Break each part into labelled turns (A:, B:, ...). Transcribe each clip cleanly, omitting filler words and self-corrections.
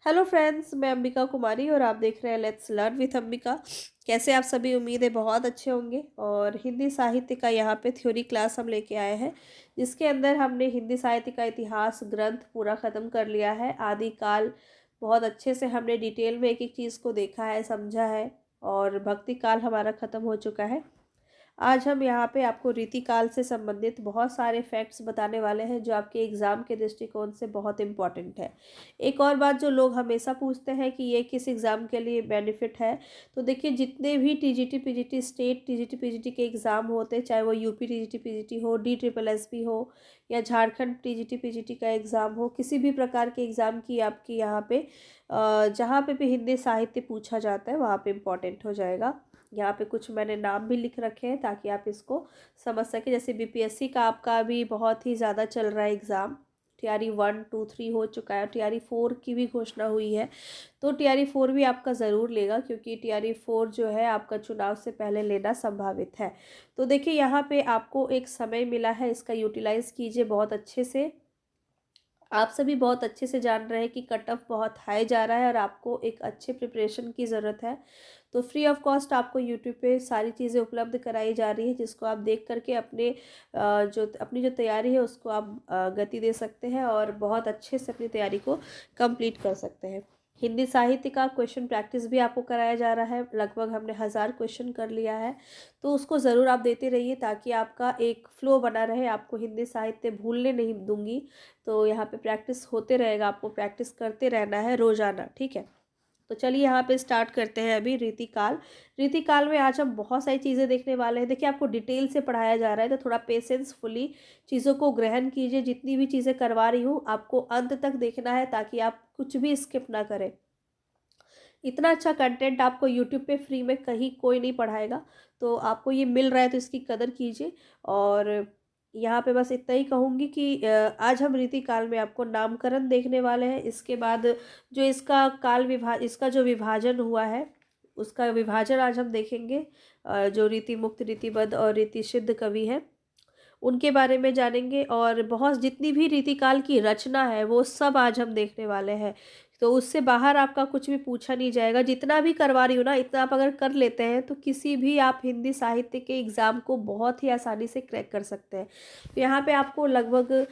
A: Hello friends, मैं अंबिका कुमारी और आप देख रहे हैं लेट्स लर्न विथ अंबिका। कैसे आप सभी, उम्मीद है बहुत अच्छे होंगे। और हिंदी साहित्य का यहाँ पे थ्योरी क्लास हम लेके आए हैं, जिसके अंदर हमने हिंदी साहित्य का इतिहास ग्रंथ पूरा ख़त्म कर लिया है। आदिकाल बहुत अच्छे से हमने डिटेल में एक एक चीज़ को देखा है, समझा है। और भक्ति काल हमारा ख़त्म हो चुका है। आज हम यहाँ पे आपको रीतिकाल से संबंधित बहुत सारे फैक्ट्स बताने वाले हैं, जो आपके एग्ज़ाम के दृष्टिकोण से बहुत इम्पॉर्टेंट है। एक और बात जो लोग हमेशा पूछते हैं कि ये किस एग्ज़ाम के लिए बेनिफिट है, तो देखिए जितने भी TGT PGT state TGT PGT के एग्ज़ाम होते हैं, चाहे वो यूपी टीजीटी पीजीटी हो, डी ट्रिपल एसपी हो, या झारखंड टीजीटी पीजीटी का एग्ज़ाम हो, किसी भी प्रकार के एग्ज़ाम की आपकी यहाँ पे जहाँ पे भी हिंदी साहित्य पूछा जाता है वहाँ पे इम्पॉर्टेंट हो जाएगा। यहाँ पे कुछ मैंने नाम भी लिख रखे हैं ताकि आप इसको समझ सकें। जैसे बीपीएससी का आपका भी बहुत ही ज़्यादा चल रहा है एग्ज़ाम, टीआरई 1 2 3 हो चुका है, टीआरई 4 की भी घोषणा हुई है। तो टीआरई 4 भी आपका ज़रूर लेगा, क्योंकि टीआरई 4 जो है आपका चुनाव से पहले लेना संभावित है। तो देखिए यहाँ पे आपको एक समय मिला है, इसका यूटिलाइज़ कीजिए बहुत अच्छे से। आप सभी बहुत अच्छे से जान रहे हैं कि कट ऑफ बहुत हाई जा रहा है और आपको एक अच्छे प्रिपरेशन की ज़रूरत है। तो फ्री ऑफ कॉस्ट आपको यूट्यूब पे सारी चीज़ें उपलब्ध कराई जा रही है, जिसको आप देख करके अपनी जो तैयारी है उसको आप गति दे सकते हैं और बहुत अच्छे से अपनी तैयारी को कंप्लीट कर सकते हैं। हिंदी साहित्य का क्वेश्चन प्रैक्टिस भी आपको कराया जा रहा है। लगभग हमने 1000 क्वेश्चन कर लिया है, तो उसको ज़रूर आप देते रहिए ताकि आपका एक फ़्लो बना रहे। आपको हिंदी साहित्य भूलने नहीं दूंगी, तो यहाँ पे प्रैक्टिस होते रहेगा, आपको प्रैक्टिस करते रहना है रोज़ाना, ठीक है। तो चलिए यहाँ पे स्टार्ट करते हैं अभी रीतिकाल। रीतिकाल में आज हम बहुत सारी चीज़ें देखने वाले हैं। देखिए आपको डिटेल से पढ़ाया जा रहा है, तो थोड़ा पेशेंसफुली चीज़ों को ग्रहण कीजिए। जितनी भी चीज़ें करवा रही हूँ आपको अंत तक देखना है, ताकि आप कुछ भी स्किप ना करें। इतना अच्छा कंटेंट आपको यूट्यूब पे फ्री में कहीं कोई नहीं पढ़ाएगा, तो आपको ये मिल रहा है तो इसकी कदर कीजिए। और यहाँ पे बस इतना ही कहूँगी कि आज हम रीतिकाल में आपको नामकरण देखने वाले हैं। इसके बाद जो इसका जो विभाजन हुआ है, उसका विभाजन आज हम देखेंगे। जो रीति मुक्त, रीतिबद्ध और रीति सिद्ध कवि हैं, उनके बारे में जानेंगे। और बहुत जितनी भी रीतिकाल की रचना है वो सब आज हम देखने वाले हैं। तो उससे बाहर आपका कुछ भी पूछा नहीं जाएगा। जितना भी करवा रही हूँ ना, इतना आप अगर कर लेते हैं तो किसी भी आप हिंदी साहित्य के एग्ज़ाम को बहुत ही आसानी से क्रैक कर सकते हैं। तो यहाँ पे आपको लगभग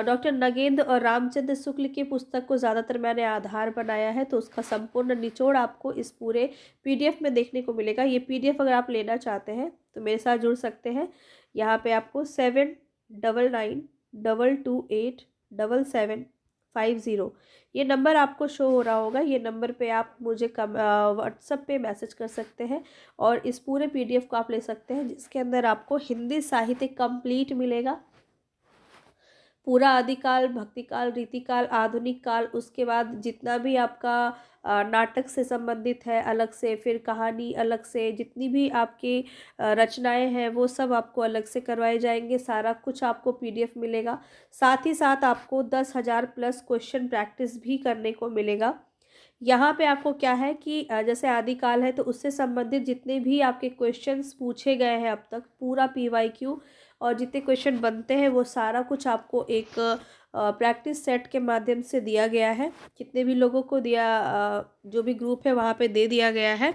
A: डॉक्टर नगेंद्र और रामचंद्र शुक्ल की पुस्तक को ज़्यादातर मैंने आधार बनाया है, तो उसका संपूर्ण निचोड़ आपको इस पूरे पीडीएफ में देखने को मिलेगा। ये पीडीएफ अगर आप लेना चाहते हैं तो मेरे साथ जुड़ सकते हैं। यहाँ पे आपको 7992287750 ये नंबर आपको शो हो रहा होगा। ये नंबर पे आप मुझे व्हाट्सएप पे मैसेज कर सकते हैं और इस पूरे पीडीएफ को आप ले सकते हैं, जिसके अंदर आपको हिंदी साहित्य कंप्लीट मिलेगा। पूरा आदिकाल, भक्तिकाल, रीतिकाल, आधुनिक काल, उसके बाद जितना भी आपका नाटक से संबंधित है अलग से, फिर कहानी अलग से, जितनी भी आपकी रचनाएं हैं वो सब आपको अलग से करवाए जाएंगे। सारा कुछ आपको पीडीएफ मिलेगा। साथ ही साथ आपको 10,000 प्लस क्वेश्चन प्रैक्टिस भी करने को मिलेगा। यहाँ पे आपको क्या है कि जैसे आदिकाल है तो उससे संबंधित जितने भी आपके क्वेश्चंस पूछे गए हैं अब तक, पूरा पीवाईक्यू और जितने क्वेश्चन बनते हैं वो सारा कुछ आपको एक प्रैक्टिस सेट के माध्यम से दिया गया है। कितने भी लोगों को दिया, जो भी ग्रुप है वहाँ पे दे दिया गया है।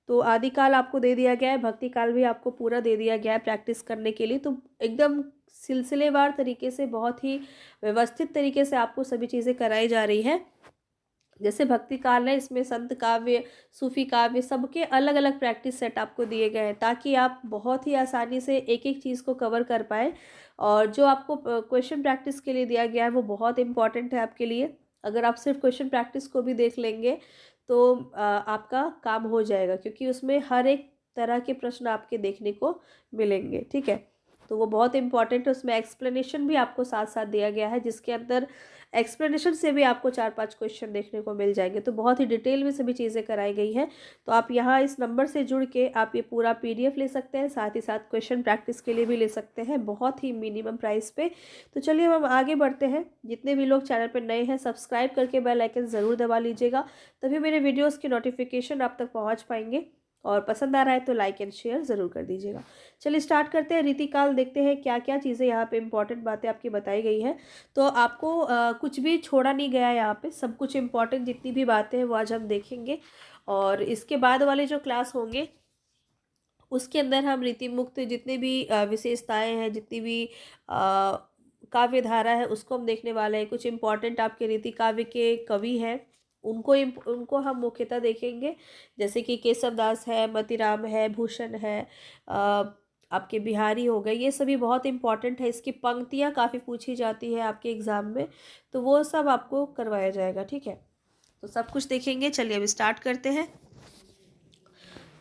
A: तो आदिकाल आपको दे दिया गया है, भक्ति काल भी आपको पूरा दे दिया गया है प्रैक्टिस करने के लिए। तो एकदम सिलसिलेवार तरीके से, बहुत ही व्यवस्थित तरीके से आपको सभी चीज़ें कराई जा रही है। जैसे भक्ति काल है, इसमें संत काव्य, सूफी काव्य, सबके अलग अलग प्रैक्टिस सेट आपको दिए गए हैं, ताकि आप बहुत ही आसानी से एक एक चीज़ को कवर कर पाए। और जो आपको क्वेश्चन प्रैक्टिस के लिए दिया गया है वो बहुत इंपॉर्टेंट है आपके लिए। अगर आप सिर्फ क्वेश्चन प्रैक्टिस को भी देख लेंगे तो आपका काम हो जाएगा, क्योंकि उसमें हर एक तरह के प्रश्न आपके देखने को मिलेंगे, ठीक है। तो वो बहुत इंपॉर्टेंट है। उसमें एक्सप्लेनेशन भी आपको साथ साथ दिया गया है, जिसके अंदर एक्सप्लेनेशन से भी आपको 4-5 क्वेश्चन देखने को मिल जाएंगे। तो बहुत ही डिटेल में सभी चीज़ें कराई गई हैं। तो आप यहाँ इस नंबर से जुड़ के आप ये पूरा पीडीएफ ले सकते हैं, साथ ही साथ क्वेश्चन प्रैक्टिस के लिए भी ले सकते हैं, बहुत ही मिनिमम प्राइस पे। तो चलिए हम आगे बढ़ते हैं। जितने भी लोग चैनल पर नए हैं, सब्सक्राइब करके बेल आइकन ज़रूर दबा लीजिएगा, तभी मेरे वीडियोज़ की नोटिफिकेशन आप तक पहुँच पाएंगे। और पसंद आ रहा है तो लाइक एंड शेयर ज़रूर कर दीजिएगा। चलिए स्टार्ट करते हैं। रीतिकाल देखते हैं क्या क्या चीज़ें यहाँ पे इंपॉर्टेंट बातें आपकी बताई गई हैं। तो आपको कुछ भी छोड़ा नहीं गया है यहाँ पे, सब कुछ इंपॉर्टेंट जितनी भी बातें हैं वो आज हम देखेंगे। और इसके बाद वाले जो क्लास होंगे उसके अंदर हम रीति मुक्त जितने भी विशेषताएं हैं, जितनी भी काव्य धारा है उसको हम देखने वाले हैं। कुछ इम्पॉर्टेंट आपके रीति काव्य के कवि हैं, उनको हम मुख्यतः देखेंगे, जैसे कि केशव दास है, मतीराम है, भूषण है, अ, आपके बिहारी हो गए। ये सभी बहुत इंपॉर्टेंट है। इसकी पंक्तियाँ काफ़ी पूछी जाती है आपके एग्ज़ाम में, तो वो सब आपको करवाया जाएगा। ठीक है, तो सब कुछ देखेंगे। चलिए अब स्टार्ट करते हैं।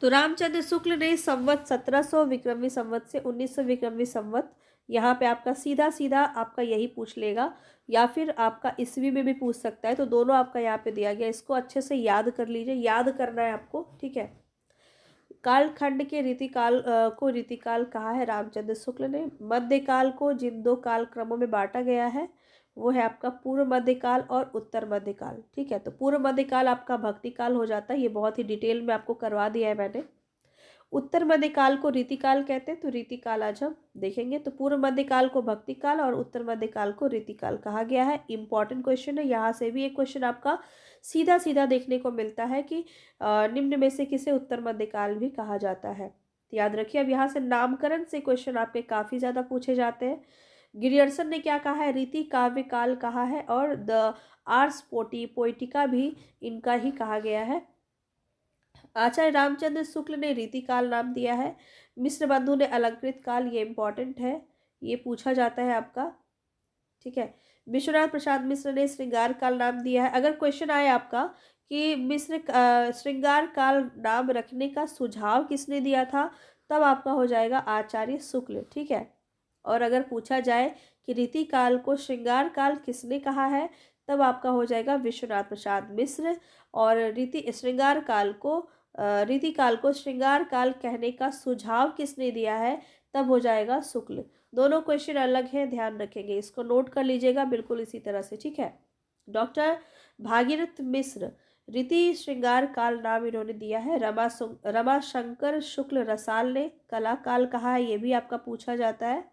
A: तो रामचंद्र शुक्ल ने संवत 1700 विक्रमी संवत से 1900 विक्रमी संवत, यहाँ पे आपका सीधा सीधा आपका यही पूछ लेगा, या फिर आपका ईस्वी में भी पूछ सकता है। तो दोनों आपका यहाँ पे दिया गया, इसको अच्छे से याद कर लीजिए, याद करना है आपको। ठीक है, कालखंड के रीतिकाल को रीतिकाल कहा है रामचंद्र शुक्ल ने। मध्यकाल को जिन दो काल क्रमों में बांटा गया है वो है आपका पूर्व मध्यकाल और उत्तर मध्यकाल। ठीक है, तो पूर्व मध्यकाल आपका भक्ति काल हो जाता है, ये बहुत ही डिटेल में आपको करवा दिया है मैंने। उत्तर मध्यकाल को रीतिकाल कहते हैं, तो रीतिकाल आज हम देखेंगे। तो पूर्व मध्यकाल को भक्ति काल और उत्तर मध्यकाल को रीतिकाल कहा गया है। इंपॉर्टेंट क्वेश्चन है, यहाँ से भी एक क्वेश्चन आपका सीधा सीधा देखने को मिलता है कि निम्न में से किसे उत्तर मध्यकाल भी कहा जाता है। तो याद रखिए, अब यहाँ से नामकरण से क्वेश्चन आपके काफ़ी ज़्यादा पूछे जाते हैं। गिरियर्सन ने क्या कहा है, रीति काव्य काल कहा है, और द आर्स पोएटिका भी इनका ही कहा गया है। आचार्य रामचंद्र शुक्ल ने रीतिकाल नाम दिया है। मिश्र बंधु ने अलंकृत काल, ये इंपॉर्टेंट है, ये पूछा जाता है आपका। ठीक है, विश्वनाथ प्रसाद मिश्र ने श्रृंगार काल नाम दिया है। अगर क्वेश्चन आए आपका कि मिश्र श्रृंगार काल नाम रखने का सुझाव किसने दिया था, तब आपका हो जाएगा आचार्य शुक्ल। ठीक है, और अगर पूछा जाए कि रीति काल को श्रृंगार काल किसने कहा है, तब आपका हो जाएगा विश्वनाथ प्रसाद मिश्र। और रीति काल को श्रृंगार काल कहने का सुझाव किसने दिया है, तब हो जाएगा शुक्ल। दोनों क्वेश्चन अलग हैं, ध्यान रखेंगे, इसको नोट कर लीजिएगा बिल्कुल इसी तरह से। ठीक है, डॉक्टर भागीरथ मिश्र रीति श्रृंगार काल नाम इन्होंने दिया है। रमाशंकर शुक्ल रसाल ने कला काल कहा है, ये भी आपका पूछा जाता है।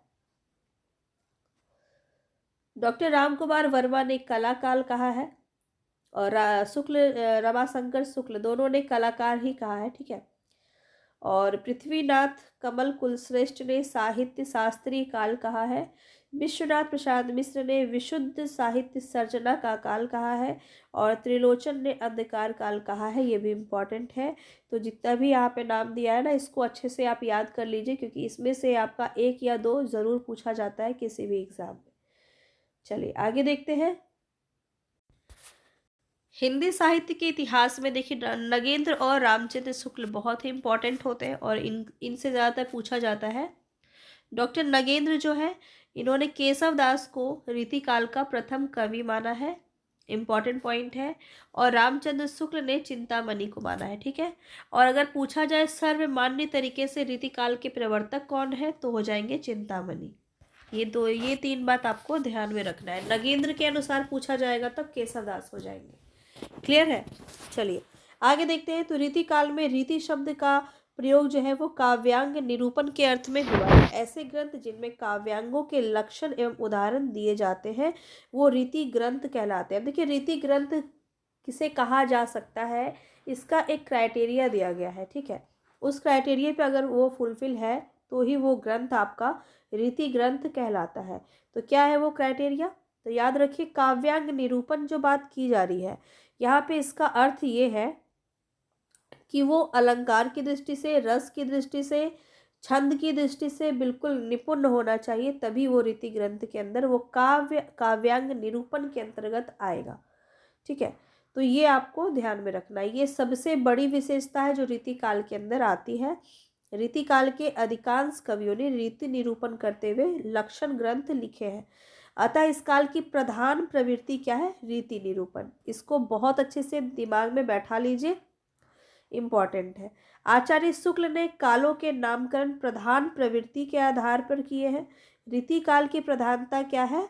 A: डॉक्टर रामकुमार वर्मा ने कला काल कहा है, और रमाशंकर शुक्ल दोनों ने कलाकार ही कहा है। ठीक है, और पृथ्वीनाथ कमल कुलश्रेष्ठ ने साहित्य शास्त्रीय काल कहा है। विश्वनाथ प्रसाद मिश्र ने विशुद्ध साहित्य सर्जना का काल कहा है, और त्रिलोचन ने अंधकार काल कहा है, ये भी इम्पॉर्टेंट है। तो जितना भी यहाँ पे नाम दिया है ना, इसको अच्छे से आप याद कर लीजिए, क्योंकि इसमें से आपका एक या दो ज़रूर पूछा जाता है किसी भी एग्ज़ाम में। चलिए आगे देखते हैं। हिंदी साहित्य के इतिहास में देखिए, नगेंद्र और रामचंद्र शुक्ल बहुत ही इंपॉर्टेंट होते हैं, और इनसे ज़्यादातर पूछा जाता है। डॉक्टर नगेंद्र जो है, इन्होंने केशव दास को रीतिकाल का प्रथम कवि माना है, इम्पॉर्टेंट पॉइंट है। और रामचंद्र शुक्ल ने चिंतामणि को माना है। ठीक है, और अगर पूछा जाए सर्वमान्य तरीके से रीतिकाल के प्रवर्तक कौन है, तो हो जाएंगे चिंतामणि। ये तीन बात आपको ध्यान में रखना है। नगेंद्र के अनुसार पूछा जाएगा तब केशव दास हो जाएंगे। क्लियर है, चलिए आगे देखते हैं। तो रीति काल में रीति शब्द का प्रयोग जो है वो काव्यांग निरूपण के अर्थ में हुआ है। ऐसे ग्रंथ जिनमें काव्यांगों के लक्षण एवं उदाहरण दिए जाते हैं वो रीति ग्रंथ कहलाते हैं। देखिए, रीति ग्रंथ किसे कहा जा सकता है, इसका एक क्राइटेरिया दिया गया है। ठीक है, उस क्राइटेरिया पे अगर वो फुलफिल है तो ही वो ग्रंथ आपका रीति ग्रंथ कहलाता है। तो क्या है वो क्राइटेरिया, तो याद रखिए, काव्यांग निरूपण जो बात की जा रही है यहाँ पे, इसका अर्थ ये है कि वो अलंकार की दृष्टि से, रस की दृष्टि से, छंद की दृष्टि से बिल्कुल निपुण होना चाहिए, तभी वो रीति ग्रंथ के अंदर वो काव्यांग निरूपण के अंतर्गत आएगा। ठीक है, तो ये आपको ध्यान में रखना है। ये सबसे बड़ी विशेषता है जो रीति काल के अंदर आती है। रीति काल के अधिकांश कवियों ने रीति निरूपण करते हुए लक्षण ग्रंथ लिखे हैं। अतः इस काल की प्रधान प्रवृत्ति क्या है, रीति निरूपण। इसको बहुत अच्छे से दिमाग में बैठा लीजिए, इम्पॉर्टेंट है। आचार्य शुक्ल ने कालों के नामकरण प्रधान प्रवृत्ति के आधार पर किए हैं। रीति काल की प्रधानता क्या है,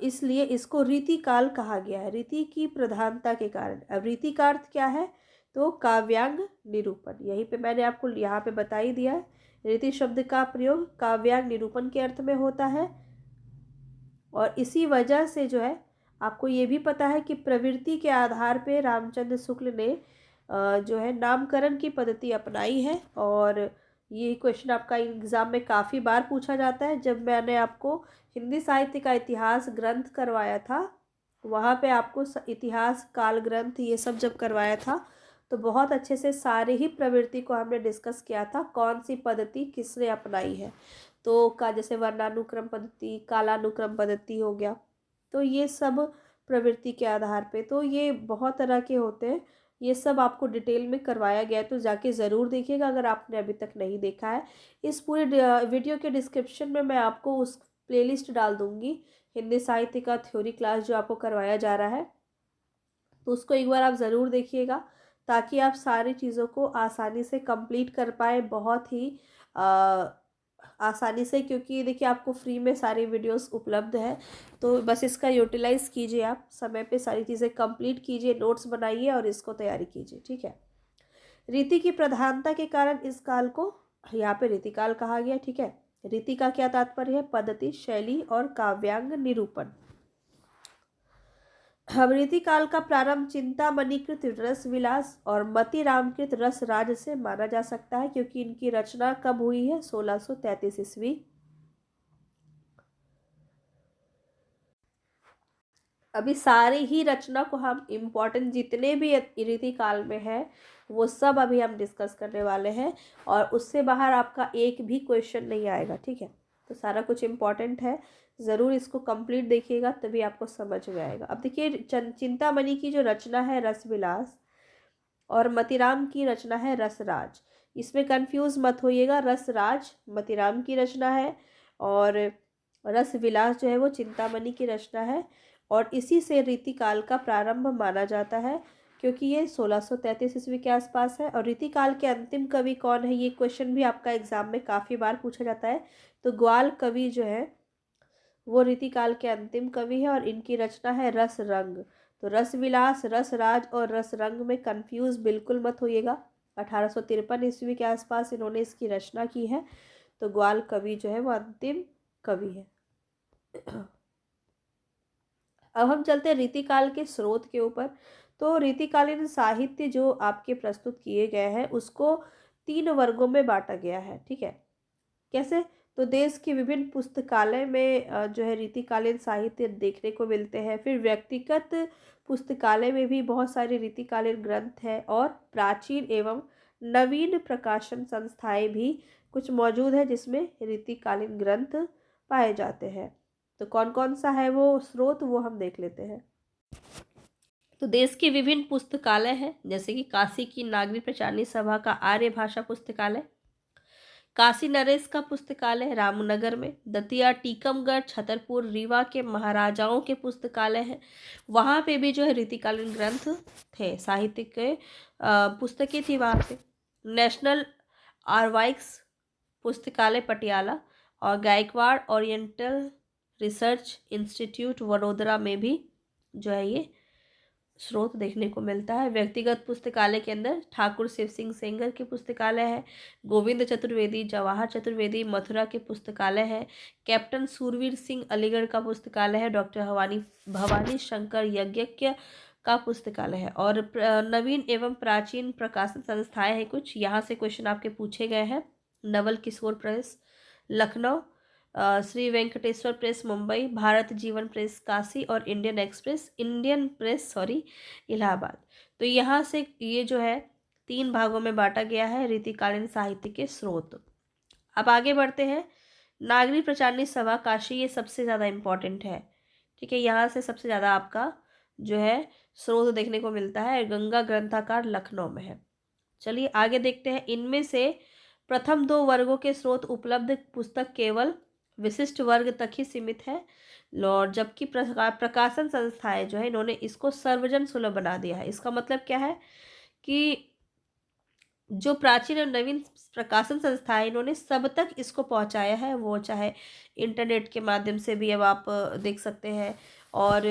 A: इसलिए इसको रीति काल कहा गया है, रीति की प्रधानता के कारण। अब रीति का अर्थ क्या है, तो काव्यांग निरूपण, यहीं पे मैंने आपको यहाँ पे बता ही दिया है। रीति शब्द का प्रयोग काव्यांग निरूपण के अर्थ में होता है। और इसी वजह से जो है आपको ये भी पता है कि प्रवृत्ति के आधार पे रामचंद्र शुक्ल ने जो है नामकरण की पद्धति अपनाई है। और ये क्वेश्चन आपका एग्ज़ाम में काफ़ी बार पूछा जाता है। जब मैंने आपको हिंदी साहित्य का इतिहास ग्रंथ करवाया था, वहाँ पे आपको इतिहास काल ग्रंथ ये सब जब करवाया था, तो बहुत अच्छे से सारे ही प्रवृत्ति को हमने डिस्कस किया था, कौन सी पद्धति किसने अपनाई है। तो का जैसे वर्णानुक्रम पद्धति, कालानुक्रम पद्धति हो गया, तो ये सब प्रवृत्ति के आधार पे, तो ये बहुत तरह के होते हैं। ये सब आपको डिटेल में करवाया गया है, तो जाके ज़रूर देखिएगा अगर आपने अभी तक नहीं देखा है। इस पूरे वीडियो के डिस्क्रिप्शन में मैं आपको उस प्लेलिस्ट डाल दूँगी, हिंदी साहित्य का थ्योरी क्लास जो आपको करवाया जा रहा है, तो उसको एक बार आप ज़रूर देखिएगा, ताकि आप सारी चीज़ों को आसानी से कंप्लीट कर पाए, बहुत ही आसानी से। क्योंकि देखिए आपको फ्री में सारी वीडियोस उपलब्ध है, तो बस इसका यूटिलाइज़ कीजिए, आप समय पे सारी चीज़ें कंप्लीट कीजिए, नोट्स बनाइए और इसको तैयारी कीजिए, ठीक है। रीति की प्रधानता के कारण इस काल को यहाँ पे रीतिकाल कहा गया, ठीक है। रीति का क्या तात्पर्य है? पद्धति, शैली और काव्यांग निरूपण। रीति काल का प्रारंभ चिंतामणिकृत रस विलास और मतिरामकृत रस राज से माना जा सकता है, क्योंकि इनकी रचना कब हुई है? 1633 ईस्वी। अभी सारी ही रचना को हम इम्पोर्टेंट जितने भी रीति काल में है वो सब अभी हम डिस्कस करने वाले हैं, और उससे बाहर आपका एक भी क्वेश्चन नहीं आएगा, ठीक है। तो सारा कुछ इम्पोर्टेंट है, ज़रूर इसको कंप्लीट देखिएगा, तभी आपको समझ में आएगा। अब देखिए चिंतामणि की जो रचना है रसविलास, और मतिराम की रचना है रसराज। इसमें कंफ्यूज मत होइएगा, रसराज मतिराम की रचना है और रसविलास जो है वो चिंतामणि की रचना है। और इसी से रीतिकाल का प्रारंभ माना जाता है, क्योंकि ये 1633 ईस्वी के आसपास है। और रीतिकाल के अंतिम कवि कौन है? ये क्वेश्चन भी आपका एग्जाम में काफ़ी बार पूछा जाता है। तो ग्वाल कवि जो है वो रीतिकाल के अंतिम कवि है, और इनकी रचना है रस रंग। तो रस विलास, रस राज और रस रंग में कंफ्यूज बिल्कुल मत होइएगा। 1853 ईस्वी के आसपास इन्होंने इसकी रचना की है। तो ग्वाल कवि जो है वो अंतिम कवि है। अब हम चलते हैं रीतिकाल के स्रोत के ऊपर। तो रीतिकालीन साहित्य जो आपके प्रस्तुत किए गए हैं उसको 3 वर्गों में बांटा गया है, ठीक है। कैसे? तो देश के विभिन्न पुस्तकालय में जो है रीतिकालीन साहित्य देखने को मिलते हैं। फिर व्यक्तिगत पुस्तकालय में भी बहुत सारे रीतिकालीन ग्रंथ हैं, और प्राचीन एवं नवीन प्रकाशन संस्थाएं भी कुछ मौजूद है जिसमें रीतिकालीन ग्रंथ पाए जाते हैं। तो कौन कौन सा है वो स्रोत, वो हम देख लेते हैं। तो देश के विभिन्न पुस्तकालय हैं, जैसे कि काशी की नागरी प्रचारणी सभा का आर्य भाषा पुस्तकालय, काशी नरेश का पुस्तकालय रामनगर में, दतिया, टीकमगढ़, छतरपुर, रीवा के महाराजाओं के पुस्तकालय हैं। वहाँ पे भी जो है रीतिकालीन ग्रंथ थे, साहित्य के पुस्तकें थी वहाँ पे। नेशनल आर्काइव्स पुस्तकालय पटियाला, और Gaekwad oriental research institute Vadodara में भी जो है ये स्रोत देखने को मिलता है। व्यक्तिगत पुस्तकालय के अंदर ठाकुर शिव सिंह सेंगर की पुस्तकालय है, गोविंद चतुर्वेदी, जवाहर चतुर्वेदी मथुरा के पुस्तकालय है, कैप्टन सूरवीर सिंह अलीगढ़ का पुस्तकालय है, डॉक्टर भवानी शंकर यज्ञज्ञ का पुस्तकालय है। और नवीन एवं प्राचीन प्रकाशन संस्थाएं हैं कुछ, यहाँ से क्वेश्चन आपके पूछे गए हैं। नवल किशोर प्रेस लखनऊ, श्री वेंकटेश्वर प्रेस मुंबई, भारत जीवन प्रेस काशी, और इंडियन प्रेस इलाहाबाद। तो यहाँ से ये जो है 3 भागों में बांटा गया है रीतिकालीन साहित्य के स्रोत। अब आगे बढ़ते हैं। नागरी प्रचारणी सभा काशी, ये सबसे ज़्यादा इम्पॉर्टेंट है, ठीक है। यहाँ से सबसे ज़्यादा आपका जो है स्रोत देखने को मिलता है। गंगा ग्रंथागार लखनऊ में है। चलिए आगे देखते हैं। इनमें से प्रथम 2 वर्गों के स्रोत उपलब्ध पुस्तक केवल विशिष्ट वर्ग तक ही सीमित है, और जबकि प्रकाशन संस्थाएं जो है इन्होंने इसको सर्वजन सुलभ बना दिया है। इसका मतलब क्या है कि जो प्राचीन और नवीन प्रकाशन संस्थाएं इन्होंने सब तक इसको पहुंचाया है, वो चाहे इंटरनेट के माध्यम से भी अब आप देख सकते हैं, और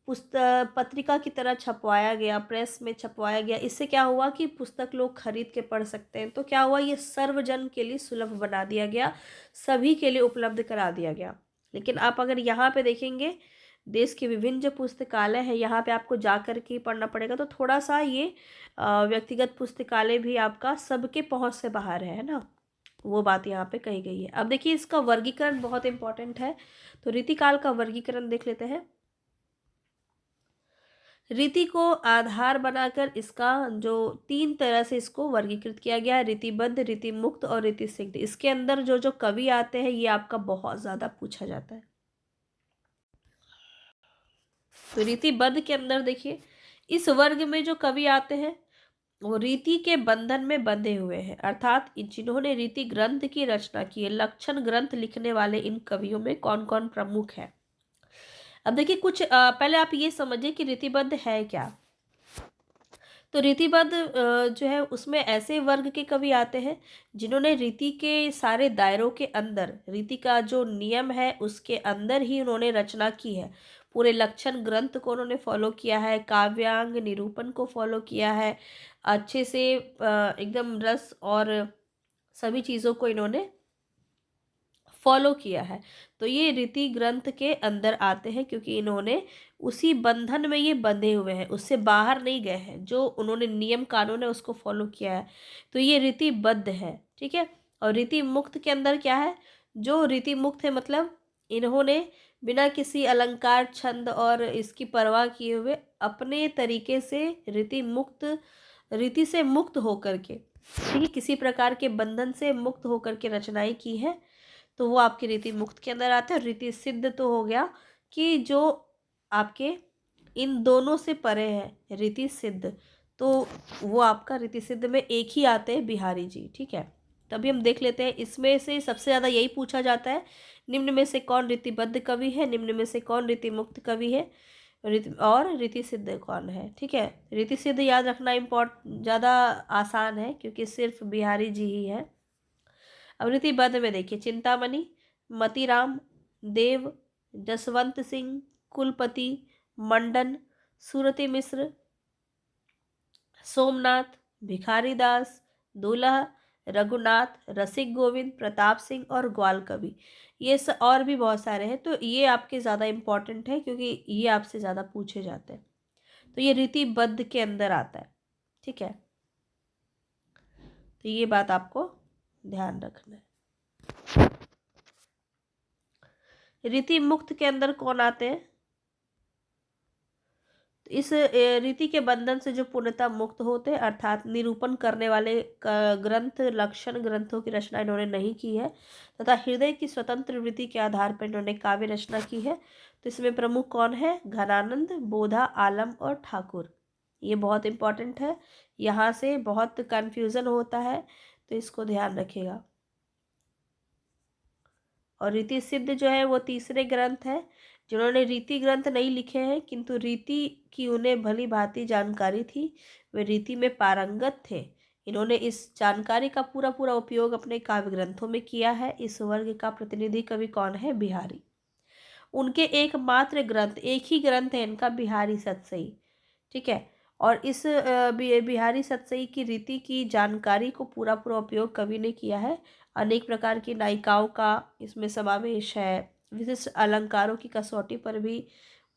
A: पुस्तक पत्रिका की तरह छपवाया गया, प्रेस में छपवाया गया। इससे क्या हुआ कि पुस्तक लोग खरीद के पढ़ सकते हैं। तो क्या हुआ, ये सर्वजन के लिए सुलभ बना दिया गया, सभी के लिए उपलब्ध करा दिया गया। लेकिन आप अगर यहाँ पे देखेंगे, देश के विभिन्न जो पुस्तकालय है यहाँ पे आपको जा कर के पढ़ना पड़ेगा। तो थोड़ा सा ये व्यक्तिगत पुस्तकालय भी आपका सबके पहुँच से बाहर है ना, वो बात यहाँ पे कही गई है। अब देखिए इसका वर्गीकरण बहुत इंपॉर्टेंट है। तो रीतिकाल का वर्गीकरण देख लेते हैं। रीति को आधार बनाकर इसका जो 3 तरह से इसको वर्गीकृत किया गया है, रीतिबद्ध, रीति मुक्त और रीति सिद्ध। इसके अंदर जो जो कवि आते हैं ये आपका बहुत ज्यादा पूछा जाता है। तो रीतिबद्ध के अंदर देखिए, इस वर्ग में जो कवि आते हैं वो रीति के बंधन में बंधे हुए हैं, अर्थात जिन्होंने रीति ग्रंथ की रचना की है। लक्षण ग्रंथ लिखने वाले इन कवियों में कौन कौन प्रमुख है। अब देखिए कुछ पहले आप ये समझिए कि रीतिबद्ध है क्या। तो रीतिबद्ध जो है उसमें ऐसे वर्ग के कवि आते हैं जिन्होंने रीति के सारे दायरों के अंदर, रीति का जो नियम है उसके अंदर ही उन्होंने रचना की है। पूरे लक्षण ग्रंथ को उन्होंने फॉलो किया है, काव्यांग निरूपण को फॉलो किया है, अच्छे से एकदम रस और सभी चीज़ों को इन्होंने फॉलो किया है। तो ये रीति ग्रंथ के अंदर आते हैं क्योंकि इन्होंने उसी बंधन में ये बंधे हुए हैं, उससे बाहर नहीं गए हैं। जो उन्होंने नियम कानून है उसको फॉलो किया है, तो ये रीतिबद्ध है। ठीक है। और रीति मुक्त के अंदर क्या है, जो रीति मुक्त है मतलब इन्होंने बिना किसी अलंकार छंद और इसकी परवाह किए हुए अपने तरीके से रीति से मुक्त होकर के, ठीक है, किसी प्रकार के बंधन से मुक्त होकर के रचनाएं की है। तो वो आपकी रीति मुक्त के अंदर आते हैं। और रीति सिद्ध तो हो गया कि जो आपके इन दोनों से परे है, रीति सिद्ध, तो वो आपका रीति सिद्ध में एक ही आते हैं, बिहारी जी। ठीक है। तभी हम देख लेते हैं, इसमें से सबसे ज़्यादा यही पूछा जाता है, निम्न में से कौन रीतिबद्ध कवि है, निम्न में से कौन रीति मुक्त कवि है, और रीति सिद्ध कौन है। ठीक है। रीति सिद्ध याद रखना ज़्यादा आसान है क्योंकि सिर्फ बिहारी जी ही है। अब रीतिबद्ध में देखिए, चिंतामणि, मतीराम, देव, जसवंत सिंह, कुलपति, मंडन, सूरती मिश्र, सोमनाथ, भिखारी दास, दूल्हा, रघुनाथ, रसिक गोविंद, प्रताप सिंह और ग्वाल कवि, ये और भी बहुत सारे हैं। तो ये आपके ज़्यादा इम्पोर्टेंट है क्योंकि ये आपसे ज़्यादा पूछे जाते हैं। तो ये रीतिबद्ध के अंदर आता है। ठीक है। तो ये बात आपको ध्यान रखना है। रीति मुक्त के अंदर कौन आते हैं, तो इस रीति के बंधन से जो पूर्णतः मुक्त होते हैं, अर्थात निरूपण करने वाले ग्रंथ, लक्षण ग्रंथों की रचना इन्होंने नहीं की है तथा हृदय की स्वतंत्र वृत्ति के आधार पर इन्होंने काव्य रचना की है। तो इसमें प्रमुख कौन है, घनानंद, बोधा, आलम और ठाकुर। ये बहुत इंपॉर्टेंट है, यहाँ से बहुत कन्फ्यूज़न होता है, तो इसको ध्यान रखिएगा। और रीति सिद्ध जो है वो तीसरे ग्रंथ है, जिन्होंने रीति ग्रंथ नहीं लिखे हैं किंतु रीति की उन्हें भली भांति जानकारी थी, वे रीति में पारंगत थे। इन्होंने इस जानकारी का पूरा पूरा उपयोग अपने काव्य ग्रंथों में किया है। इस वर्ग का प्रतिनिधि कवि कौन है, बिहारी। उनके एकमात्र ग्रंथ, एक ही ग्रंथ है इनका, बिहारी सतसई। ठीक है। और इस बिहारी सतसई की रीति की जानकारी को पूरा पूरा उपयोग कवि ने किया है। अनेक प्रकार की नायिकाओं का इसमें समावेश है, विशिष्ट अलंकारों की कसौटी पर भी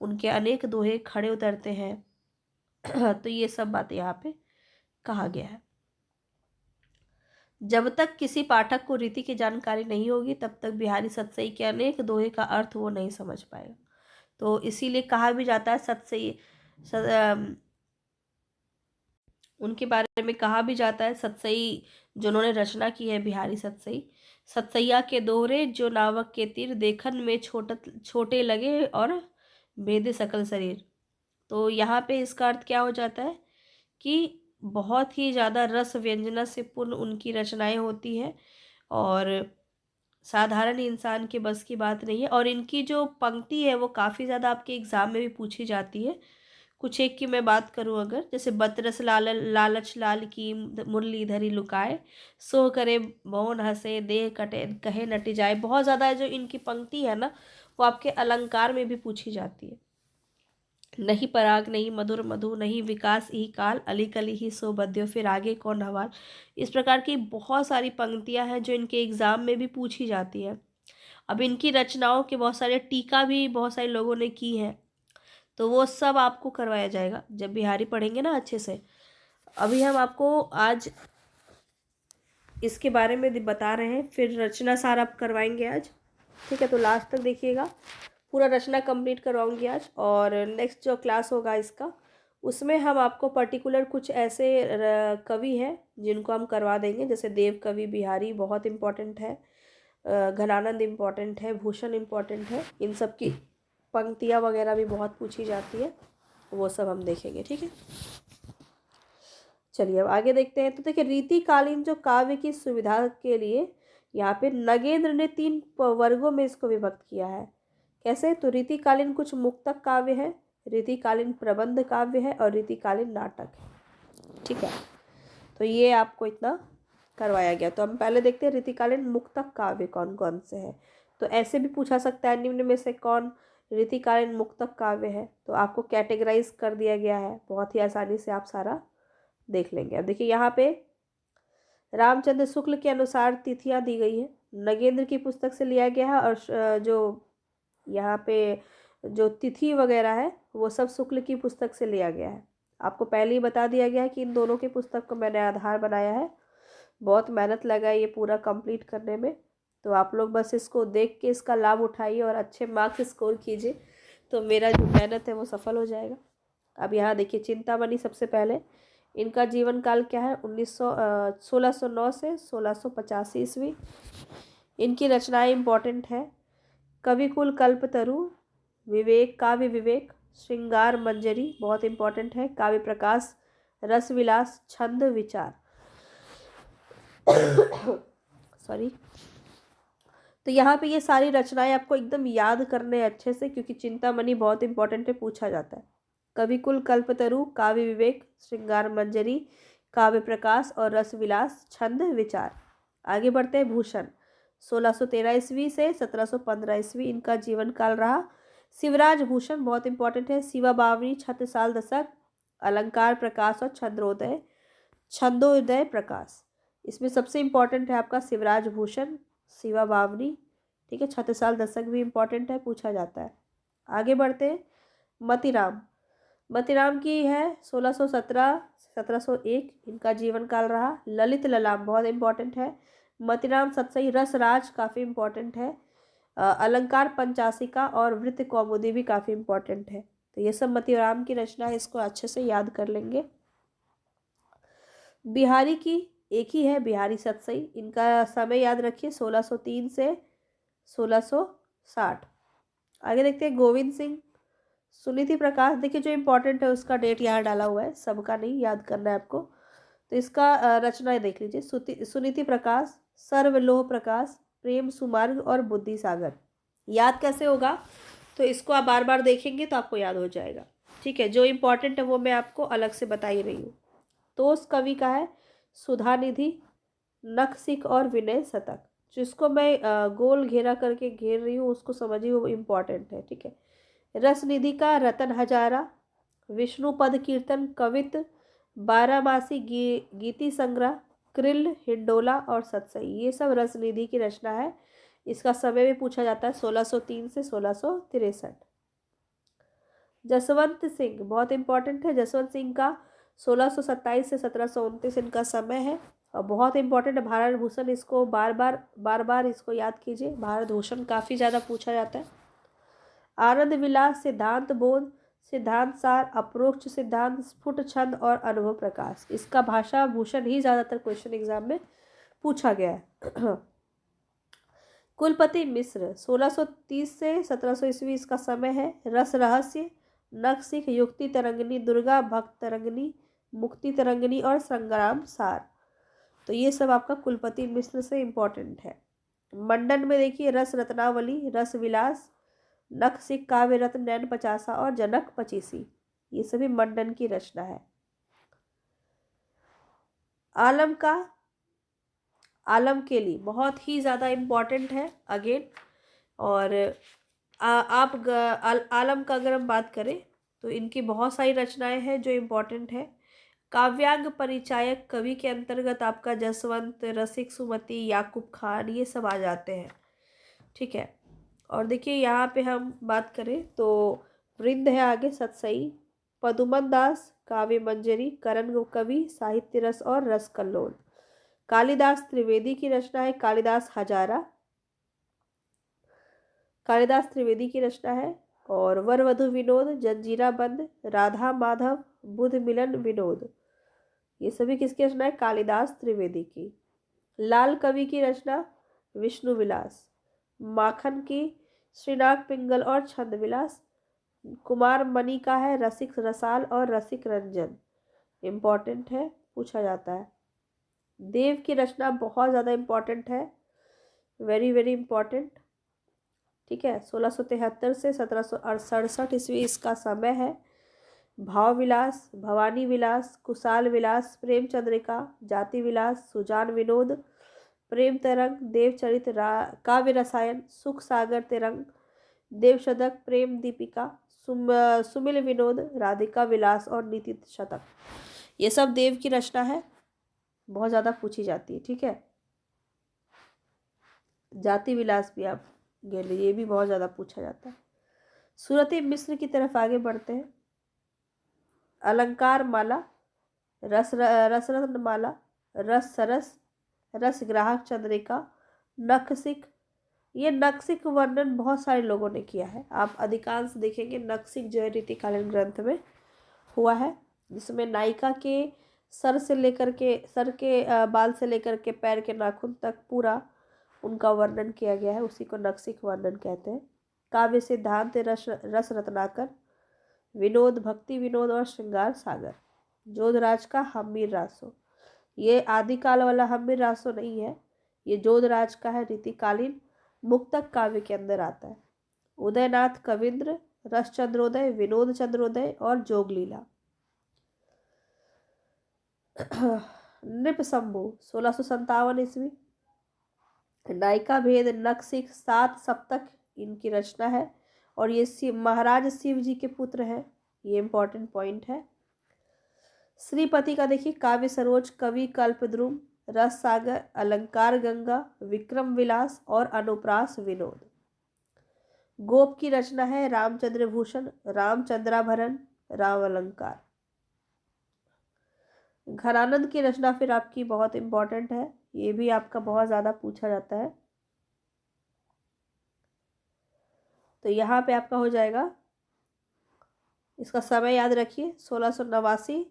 A: उनके अनेक दोहे खड़े उतरते हैं। तो ये सब बातें यहाँ पे कहा गया है। जब तक किसी पाठक को रीति की जानकारी नहीं होगी तब तक बिहारी सतसई के अनेक दोहे का अर्थ वो नहीं समझ पाएगा। तो इसीलिए कहा भी जाता है सतसई, उनके बारे में कहा भी जाता है, सतसई जिन्होंने रचना की है, बिहारी सतसई। सतसैया के दोहरे जो नावक के तीर, देखन में छोटे लगे और भेदे सकल शरीर। तो यहाँ पे इसका अर्थ क्या हो जाता है कि बहुत ही ज़्यादा रस व्यंजना से पूर्ण उनकी रचनाएं होती हैं और साधारण इंसान के बस की बात नहीं है। और इनकी जो पंक्ति है वो काफ़ी ज़्यादा आपके एग्ज़ाम में भी पूछी जाती है। कुछ एक की मैं बात करूं अगर, जैसे बतरस लालच लाल की मुरली धरी लुकाए, सो करे मौन हंसे देह कटे कहे नटी जाए। बहुत ज़्यादा जो इनकी पंक्ति है ना वो आपके अलंकार में भी पूछी जाती है। नहीं पराग नहीं मधुर मधु नहीं विकास ही काल अली कली ही सो बद्यो फिर आगे कौन हवाल। इस प्रकार की बहुत सारी पंक्तियां हैं जो इनके एग्जाम में भी पूछी जाती है। अब इनकी रचनाओं के बहुत सारे टीका भी बहुत सारे लोगों ने की है, तो वो सब आपको करवाया जाएगा जब बिहारी पढ़ेंगे ना अच्छे से। अभी हम आपको आज इसके बारे में बता रहे हैं, फिर रचना सार आप करवाएंगे आज, ठीक है। तो लास्ट तक देखिएगा, पूरा रचना कंप्लीट करवाऊंगी आज। और नेक्स्ट जो क्लास होगा इसका, उसमें हम आपको पर्टिकुलर कुछ ऐसे कवि हैं जिनको हम करवा देंगे, जैसे देव कवि बिहारी बहुत इम्पोर्टेंट है, घनानंद इम्पोर्टेंट है, भूषण इम्पोर्टेंट है, इन सब की पंक्तियाँ वगैरह भी बहुत पूछी जाती है, वो सब हम देखेंगे, ठीक है। चलिए अब आगे देखते हैं। तो देखिए रीतिकालीन जो काव्य की सुविधा के लिए यहाँ पे नगेंद्र ने 3 वर्गों में इसको विभक्त किया है। कैसे? तो रीतिकालीन कुछ मुक्तक काव्य है, रीतिकालीन प्रबंध काव्य है और रीतिकालीन नाटक है, ठीक है। तो ये आपको इतना करवाया गया। तो हम पहले देखते हैं रीतिकालीन मुक्तक काव्य कौन कौन से हैं। तो ऐसे भी पूछा सकता है, निम्न में से कौन रीतिकालीन मुक्तक काव्य है, तो आपको कैटेगराइज कर दिया गया है, बहुत ही आसानी से आप सारा देख लेंगे। अब देखिए यहाँ पे रामचंद्र शुक्ल के अनुसार तिथियां दी गई है, नगेंद्र की पुस्तक से लिया गया है, और जो यहाँ पे जो तिथि वगैरह है वो सब शुक्ल की पुस्तक से लिया गया है। आपको पहले ही बता दिया गया है कि इन दोनों की पुस्तक को मैंने आधार बनाया है, बहुत मेहनत लगा है ये पूरा कंप्लीट करने में। तो आप लोग बस इसको देख के इसका लाभ उठाइए और अच्छे मार्क्स स्कोर कीजिए, तो मेरा जो मेहनत है वो सफल हो जाएगा। अब यहाँ देखिए चिंतामणि सबसे पहले, इनका जीवन काल क्या है? 1609 से 1685 ईस्वी। इनकी रचनाएं इम्पॉर्टेंट है, कविकुल कल्पतरु, विवेक काव्य विवेक, श्रृंगार मंजरी बहुत इम्पॉर्टेंट है, काव्य प्रकाश, रस विलास, छंद विचार सॉरी। तो यहाँ पे ये सारी रचनाएं आपको एकदम याद करने अच्छे से, क्योंकि चिंतामणि बहुत इंपॉर्टेंट है, पूछा जाता है। कविकुल कल्पतरु, काव्य विवेक, श्रृंगार मंजरी, काव्य प्रकाश और रस विलास, छंद विचार। आगे बढ़ते हैं। भूषण 1613 ईस्वी से 1715 ईस्वी इनका जीवन काल रहा। शिवराज भूषण बहुत इंपॉर्टेंट है, शिवा बावनी, छत्रसाल दशक, अलंकार प्रकाश और छंदोदय प्रकाश। इसमें सबसे इम्पॉर्टेंट है आपका शिवराज भूषण, शिवा बावनी, ठीक है। छत्रसाल दशक भी इम्पॉर्टेंट है, पूछा जाता है। आगे बढ़ते हैं। मतीराम की है 1617 1701 इनका जीवन काल रहा। ललित ललाम बहुत इंपॉर्टेंट है। मतीराम सतसई, रसराज काफ़ी इंपॉर्टेंट है। अलंकार पंचाशिका और वृत्त कौमुदी भी काफ़ी इंपॉर्टेंट है। तो ये सब मतीराम की रचना है, इसको अच्छे से याद कर लेंगे। बिहारी की एक ही है, बिहारी सतसई, इनका समय याद रखिए 1603 से 1660। आगे देखते हैं। गोविंद सिंह, सुनीति प्रकाश, देखिए जो इम्पोर्टेंट है उसका डेट यहाँ डाला हुआ है, सबका नहीं याद करना है आपको। तो इसका रचनाएं देख लीजिए। सुनीति प्रकाश, सर्वलोह प्रकाश, प्रेम सुमार्ग और बुद्धि सागर। याद कैसे होगा? तो इसको आप बार बार देखेंगे तो आपको याद हो जाएगा, ठीक है। जो इम्पोर्टेंट है वो मैं आपको अलग से बता ही रही हूँ। तो उस कवि का है सुधा निधि, नखशिख और विनय शतक। जिसको मैं गोल घेरा करके घेर रही हूँ उसको समझिए, वो इम्पोर्टेंट है, ठीक है। रसनिधि का रतन हजारा, विष्णुपद कीर्तन, कवित, बारामासी गीति संग्रह, कृल, हिंडोला और सतसई, ये सब रसनिधि की रचना है। इसका समय भी पूछा जाता है 1603 से 1663। जसवंत सिंह बहुत इंपॉर्टेंट है। जसवंत सिंह का 1627 से 1729 इनका समय है और बहुत इंपॉर्टेंट है। भारत भूषण, इसको बार बार इसको याद कीजिए, भारत भूषण काफ़ी ज़्यादा पूछा जाता है। आनंद विलास, सिद्धांत बोध, सिद्धांत सार, अप्रोक्ष सिद्धांत, स्फुट छंद और अनुभव प्रकाश। इसका भाषा भूषण ही ज़्यादातर क्वेश्चन एग्जाम में पूछा गया है। कुलपति मिश्र 1630 से 1700 ईस्वी इसका समय है। रस रहस्य, नखशिख, युक्ति तरंगिनी, दुर्गा भक्त तरंगिनी, मुक्ति तरंगिनी और संग्राम सार। तो ये सब आपका कुलपति मिश्र से इम्पोर्टेंट है। मंडन में देखिए रस रत्नावली, रस विलास, नखशिख, काव्य रत्न, नैन पचासा और जनक पचीसी, ये सभी मंडन की रचना है। आलम के लिए बहुत ही ज़्यादा इम्पॉर्टेंट है अगेन। और आलम का अगर हम बात करें तो इनकी बहुत सारी रचनाएं हैं जो इम्पोर्टेंट है। काव्यांग परिचायक कवि के अंतर्गत आपका जसवंत, रसिक, सुमति, याकूब खान ये सब आ जाते हैं। ठीक है। और देखिए यहाँ पे हम बात करें तो वृंद है आगे सतसई, पदुमन दास, काव्य मंजरी, करण कवि, साहित्य रस और रस कल्लोल। कालिदास त्रिवेदी की रचना है कालिदास हजारा, कालिदास त्रिवेदी की रचना है। और वर वधु विनोद, जंजीरा बंद, राधा माधव, बुध मिलन विनोद, ये सभी किसकी रचना है? कालिदास त्रिवेदी की। लाल कवि की रचना विष्णु विलास, माखन की श्रीनाग पिंगल और छंद विलास, कुमार मणि का है रसिक रसाल और रसिक रंजन, इम्पॉर्टेंट है, पूछा जाता है। देव की रचना बहुत ज़्यादा इम्पॉर्टेंट है, वेरी वेरी इम्पॉर्टेंट। ठीक है। 1673 से 1767 ईस्वी इसका समय है। भाव विलास, भवानी विलास, कुशाल विलास, प्रेम चंद्रिका, जाति विलास, सुजान विनोद, प्रेम तरंग, देवचरित, काव्य रसायन, सुख सागर तिरंग, देवशतक, प्रेम दीपिका, सुमिल विनोद, राधिका विलास और नीति शतक, ये सब देव की रचना है, बहुत ज़्यादा पूछी जाती है। ठीक है। जाति विलास भी आप गेले, ये भी बहुत ज़्यादा पूछा जाता है। सूरती मिस्र की तरफ आगे बढ़ते हैं। अलंकार माला, रसरत्न माला, रस सरस, रस ग्राहक चंद्रिका, नखसिक, ये नक्सिक वर्णन बहुत सारे लोगों ने किया है। आप अधिकांश देखेंगे नक्सिक जो है रीतिकालीन ग्रंथ में हुआ है, जिसमें नायिका के सर से लेकर के बाल से लेकर के पैर के नाखून तक पूरा उनका वर्णन किया गया है, उसी को नक्सिक वर्णन कहते हैं। काव्य सिद्धांत रस रत्नाकर, विनोद भक्ति विनोद और श्रृंगार सागर। जोधराज का हम्मीर रासो, ये आदिकाल वाला हम्मीर रासो नहीं है, ये जोधराज का है, रीतिकालीन मुक्तक काव्य के अंदर आता है। उदयनाथ कविंद्र, रस चंद्रोदय, विनोद चंद्रोदय और जोगलीला। नृप शंभु 1657 ईस्वी, नायिका भेद, नखसिक, 7 सप्तक इनकी रचना है और ये महाराज शिव जी के पुत्र हैं, ये इंपॉर्टेंट पॉइंट है। श्रीपति का देखिए काव्य सरोज, कवि कल्पद्रुम, रस सागर, अलंकार गंगा, विक्रम विलास और अनुप्रास विनोद। गोप की रचना है रामचंद्र भूषण, रामचंद्राभरण, राम अलंकार। घनानंद की रचना फिर आपकी बहुत इंपॉर्टेंट है, ये भी आपका बहुत ज़्यादा पूछा जाता है। तो यहाँ पे आपका हो जाएगा, इसका समय याद रखिए 1689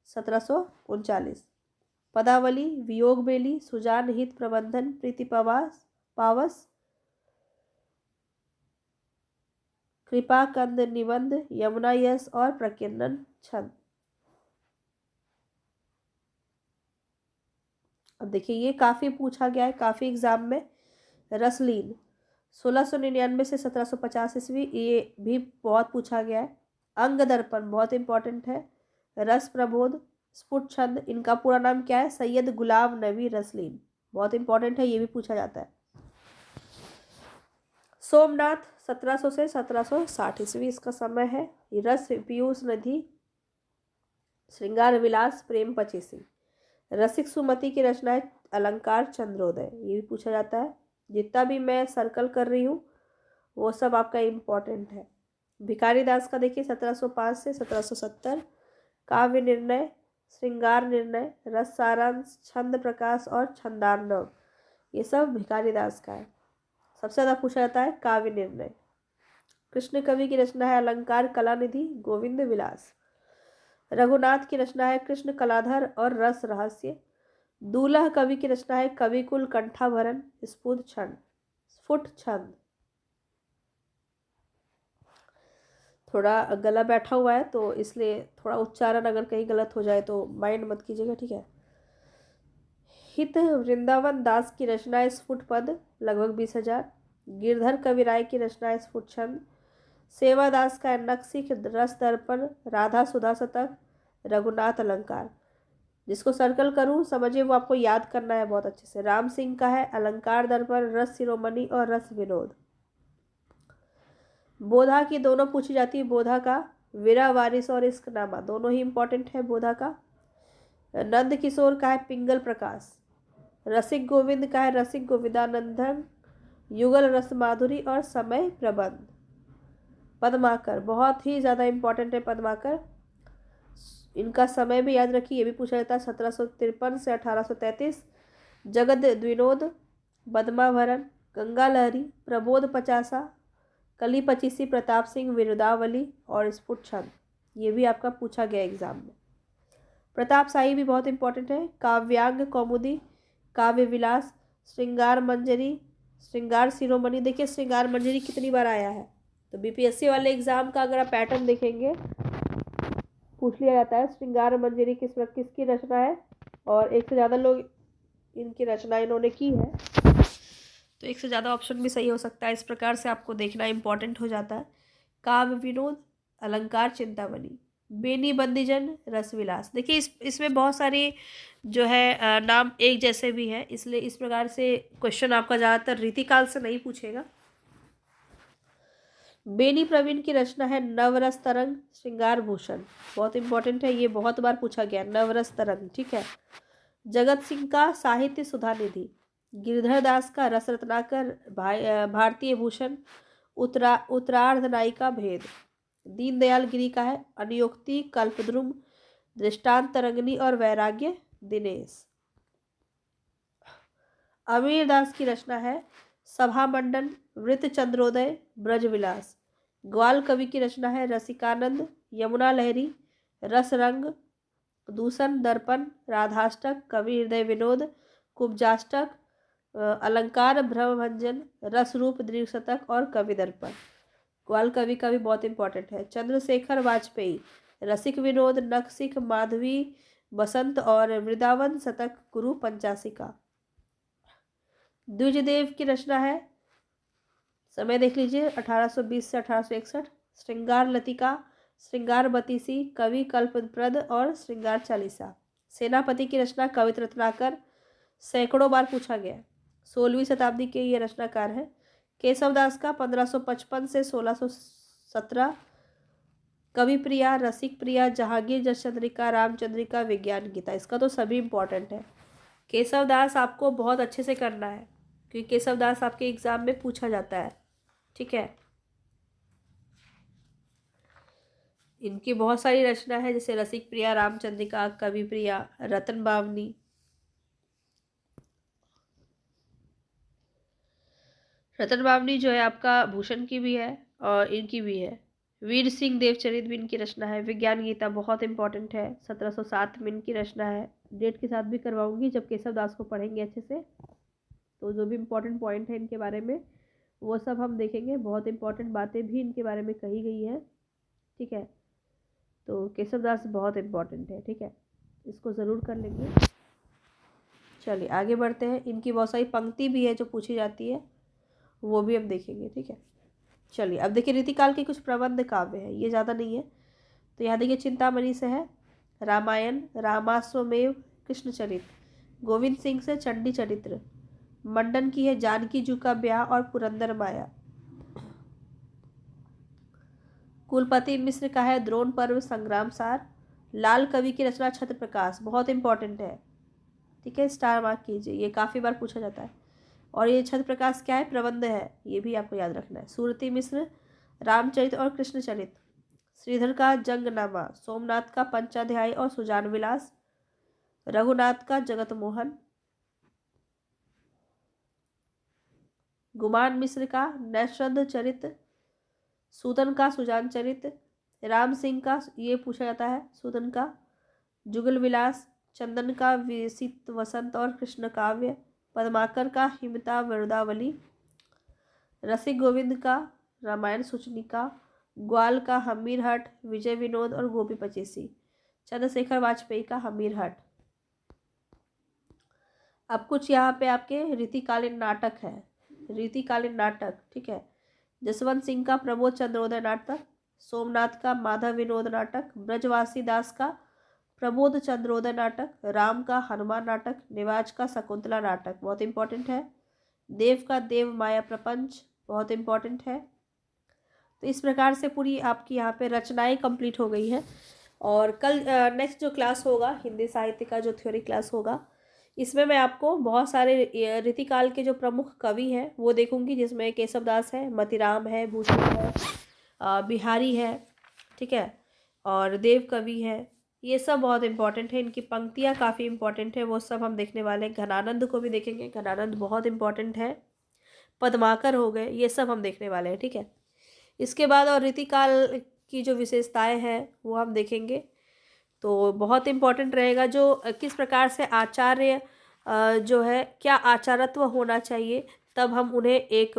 A: 1739। पदावली, वियोग बेली, सुजान हित प्रबंधन, प्रीति पावस, कृपा कंद निबंध, यमुना यस और प्रकीर्णन छंद। अब देखिए ये काफ़ी पूछा गया है, काफ़ी एग्जाम में। रसलीन 1699 से 1750 ईस्वी, ये भी बहुत पूछा गया है। अंग दर्पण बहुत इंपॉर्टेंट है। रस प्रबोध, स्फुट छंद, इनका पूरा नाम क्या है? सैयद गुलाब नबी रसलीन, बहुत इंपॉर्टेंट है, ये भी पूछा जाता है। सोमनाथ 1700 से 1760 ईस्वी इसका समय है। रस पीयूष नदी, श्रृंगार विलास, प्रेम पचीसी। रसिक सुमति की रचना है अलंकार चंद्रोदय, ये भी पूछा जाता है। जितना भी मैं सर्कल कर रही हूँ वो सब आपका इम्पोर्टेंट है। भिखारी दास का देखिए 1705 से 1770। काव्य निर्णय, श्रृंगार निर्णय, रस सारांश, छंद प्रकाश और छंदार्णव, ये सब भिखारी दास का है। सबसे ज़्यादा पूछा जाता है काव्य निर्णय। कृष्ण कवि की रचना है अलंकार कलानिधि, गोविंद विलास। रघुनाथ की रचना है कृष्ण कलाधर और रस रहस्य। दूल्हा कवि की रचना है कविकुल कंठाभरण, स्फुट छंद। थोड़ा गला बैठा हुआ है तो इसलिए थोड़ा उच्चारण अगर कहीं गलत हो जाए तो माइंड मत कीजिएगा, ठीक है। हित वृंदावन दास की रचना है स्फुट पद, लगभग 20,000। गिरधर कविराय की रचना है स्फुट छंद। सेवादास का नक्सिक, रस दर्पण, राधा सुधा शतक, रघुनाथ अलंकार। जिसको सर्कल करूं समझिए वो आपको याद करना है बहुत अच्छे से। राम सिंह का है अलंकार दर्पण, रस शिरोमणि और रस विनोद। बोधा की दोनों पूछी जाती है। बोधा का वीरा वारिस और इश्कनामा दोनों ही इम्पोर्टेंट है बोधा का। नंद किशोर का है पिंगल प्रकाश। रसिक गोविंद का है रसिक गोविंदानंदन, युगल रस माधुरी और समय प्रबंध। पद्माकर बहुत ही ज़्यादा इम्पोर्टेंट है पद्माकर, इनका समय भी याद रखिए, ये भी पूछा जाता है 1753 से 1833। जगद द्विनोद, पद्माभरण, गंगा लहरी, प्रबोध पचासा, कली पचीसी, प्रताप सिंह, विरुदावली और स्फुट छंद, ये भी आपका पूछा गया एग्जाम में। प्रताप शाही भी बहुत इंपॉर्टेंट है। काव्यांग कौमुदी, काव्य विलास, श्रृंगार मंजरी, श्रृंगार शिरोमणि। देखिए श्रृंगार मंजरी कितनी बार आया है, तो बीपीएससी वाले एग्जाम का अगर आप पैटर्न देखेंगे पूछ लिया जाता है श्रृंगार मंजरी किसकी रचना है, और एक से ज़्यादा लोग इनकी रचना इन्होंने की है, तो एक से ज़्यादा ऑप्शन भी सही हो सकता है। इस प्रकार से आपको देखना इंपॉर्टेंट हो जाता है। काव्य विनोद, अलंकार चिंतामणि, बेनी बंदीजन, रसविलास। देखिए इसमें बहुत सारे जो है नाम एक जैसे भी हैं, इसलिए इस प्रकार से क्वेश्चन आपका ज़्यादातर रीतिकाल से नहीं पूछेगा। बेनी प्रवीण की रचना है नवरस तरंग, श्रृंगार भूषण, बहुत इंपॉर्टेंट है, ये बहुत बार पूछा गया नवरस तरंग, ठीक है। जगत सिंह का साहित्य सुधा निधि, गिरधर दास का रस रत्नाकर, भारतीय भूषण, उत्तरार्ध नायिका भेद, दीनदयाल गिरी का है अनुयोक्ति, कल्पद्रुम, दृष्टांत तरंगिणी और वैराग्य दिनेश। अमीर दास की रचना है सभा मंडन, वृत्त चंद्रोदय, ब्रजविलास। ग्वाल कवि की रचना है रसिकानंद, यमुना लहरी, रसरंग, दूषण, दर्पण, राधाष्टक, कवि हृदय विनोद, कुब्जाष्टक, अलंकार भ्रमभंजन, रसरूप दृढ़शतक और कवि दर्पण। ग्वाल कवि का भी बहुत इंपॉर्टेंट है। चंद्रशेखर वाजपेयी, रसिक विनोद, नखसिक, माधवी, बसंत और वृंदावन शतक, गुरु पंचासिका। द्विजदेव की रचना है, समय देख लीजिए 1820 से 1861, श्रृंगार लतिका, श्रृंगार बतीसी, कवि कल्पप्रद और श्रृंगार चालीसा। सेनापति की रचना कवित रत्नाकर, सैकड़ों बार पूछा गया, 16वीं शताब्दी के ये रचनाकार है। केशवदास का 1555 से 1617, कवि प्रिया, रसिक प्रिया, जहांगीर जसचंद्रिका, रामचंद्रिका, विज्ञान गीता। इसका तो सभी इंपॉर्टेंट है। केशवदास आपको बहुत अच्छे से करना है क्योंकि केशवदास आपके एग्जाम में पूछा जाता है, ठीक है। इनकी बहुत सारी रचना है जैसे रसिक प्रिया, रामचंद्रिका, कवि प्रिया, रतन बावनी। रतन बावनी जो है आपका भूषण की भी है और इनकी भी है। वीर सिंह देवचरित भी इनकी रचना है। विज्ञान गीता बहुत इंपॉर्टेंट है, 1707 में इनकी रचना है। डेट के साथ भी करवाऊंगी जब केशवदास को पढ़ेंगे अच्छे से, तो जो भी इम्पोर्टेंट पॉइंट है इनके बारे में वो सब हम देखेंगे। बहुत इंपॉर्टेंट बातें भी इनके बारे में कही गई है, ठीक है। तो केशवदास बहुत इंपॉर्टेंट है, ठीक है, इसको ज़रूर कर लेंगे। चलिए आगे बढ़ते हैं। इनकी बहुत सारी पंक्ति भी है जो पूछी जाती है, वो भी हम देखेंगे, ठीक है। चलिए अब देखिए रीतिकाल के कुछ प्रबंध काव्य है, ये ज़्यादा नहीं है। तो यहाँ देखिए चिंतामणि से है रामायण, रामाश्वमेव, कृष्णचरित। गोविंद सिंह से चंडी चरित्र। मंडन की है जानकी जू का ब्याह और पुरंदर माया। कुलपति मिश्र का है द्रोण पर्व संग्राम सार। लाल कवि की रचना छत्र प्रकाश, बहुत इंपॉर्टेंट है, ठीक है, स्टार मार्क कीजिए, ये काफ़ी बार पूछा जाता है। और ये छत्र प्रकाश क्या है, प्रबंध है, ये भी आपको याद रखना है। सूरती मिश्र रामचरित और कृष्णचरित। श्रीधर का जंगनामा, सोमनाथ का पंचाध्याय और सुजान विलास, रघुनाथ का जगत मोहन, गुमान मिश्र का नैषध चरित, सूदन का सुजान चरित, राम सिंह का ये पूछा जाता है सूदन का जुगल विलास, चंदन का विसित वसंत और कृष्ण काव्य, पद्माकर का हिमता वरदावली, रसिक गोविंद का रामायण सूचनिका, ग्वाल का हमीर हट, विजय विनोद और गोपी पचीसी, चंद्रशेखर वाजपेयी का हमीर हट। अब कुछ यहाँ पे आपके रीतिकालीन नाटक है, रीतिकालीन नाटक, ठीक है। जसवंत सिंह का प्रमोद चंद्रोदय नाटक, सोमनाथ का माधव विनोद नाटक, ब्रजवासी दास का प्रमोद चंद्रोदय नाटक, राम का हनुमान नाटक, निवाज का शकुंतला नाटक, बहुत इंपॉर्टेंट है। देव का देव माया प्रपंच, बहुत इंपॉर्टेंट है। तो इस प्रकार से पूरी आपकी यहाँ पे रचनाएं कंप्लीट हो गई हैं। और कल नेक्स्ट जो क्लास होगा हिंदी साहित्य का जो थ्योरी क्लास होगा, इसमें मैं आपको बहुत सारे रीतिकाल के जो प्रमुख कवि हैं वो देखूंगी, जिसमें केशवदास है, मतीराम है, भूषण है, बिहारी है, ठीक है, और देव कवि है। ये सब बहुत इंपॉर्टेंट है, इनकी पंक्तियाँ काफ़ी इंपॉर्टेंट है, वो सब हम देखने वाले हैं। घनानंद को भी देखेंगे, घनानंद बहुत इंपॉर्टेंट है। पद्माकर हो गए, ये सब हम देखने वाले हैं, ठीक है। इसके बाद और रीतिकाल की जो विशेषताएं हैं वो हम देखेंगे। तो बहुत इम्पोर्टेंट रहेगा जो किस प्रकार से आचार्य जो है क्या आचारत्व होना चाहिए, तब हम उन्हें एक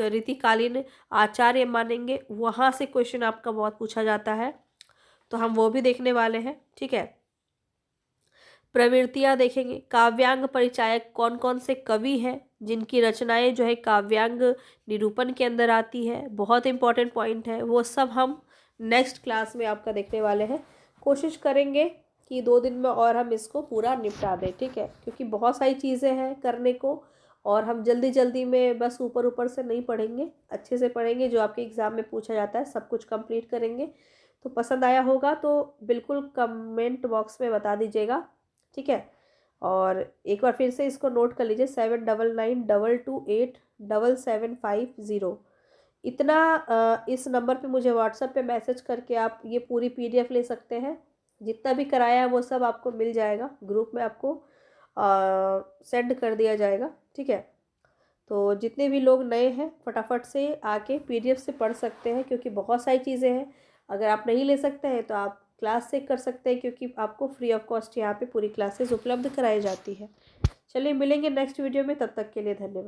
A: रीतिकालीन आचार्य मानेंगे। वहाँ से क्वेश्चन आपका बहुत पूछा जाता है, तो हम वो भी देखने वाले हैं, ठीक है। प्रवृत्तियाँ देखेंगे, काव्यांग परिचायक कौन कौन से कवि हैं जिनकी रचनाएं जो है काव्यांग निरूपण के अंदर आती है, बहुत इंपॉर्टेंट पॉइंट है, वो सब हम नेक्स्ट क्लास में आपका देखने वाले हैं। कोशिश करेंगे कि 2 दिन में और हम इसको पूरा निपटा दें, ठीक है, क्योंकि बहुत सारी चीज़ें हैं करने को और हम जल्दी जल्दी में बस ऊपर ऊपर से नहीं पढ़ेंगे, अच्छे से पढ़ेंगे। जो आपके एग्ज़ाम में पूछा जाता है सब कुछ कंप्लीट करेंगे। तो पसंद आया होगा तो बिल्कुल कमेंट बॉक्स में बता दीजिएगा, ठीक है। और एक बार फिर से इसको नोट कर लीजिए, 7992287750। इतना इस नंबर पे मुझे व्हाट्सएप पे मैसेज करके आप ये पूरी PDF ले सकते हैं। जितना भी कराया है वो सब आपको मिल जाएगा, ग्रुप में आपको सेंड कर दिया जाएगा, ठीक है। तो जितने भी लोग नए हैं फटाफट से आके PDF से पढ़ सकते हैं, क्योंकि बहुत सारी चीज़ें हैं। अगर आप नहीं ले सकते हैं तो आप क्लास से कर सकते हैं, क्योंकि आपको फ्री ऑफ कॉस्ट यहाँ पे पूरी क्लासेस उपलब्ध कराई जाती है। चलिए मिलेंगे नेक्स्ट वीडियो में, तब तक के लिए धन्यवाद।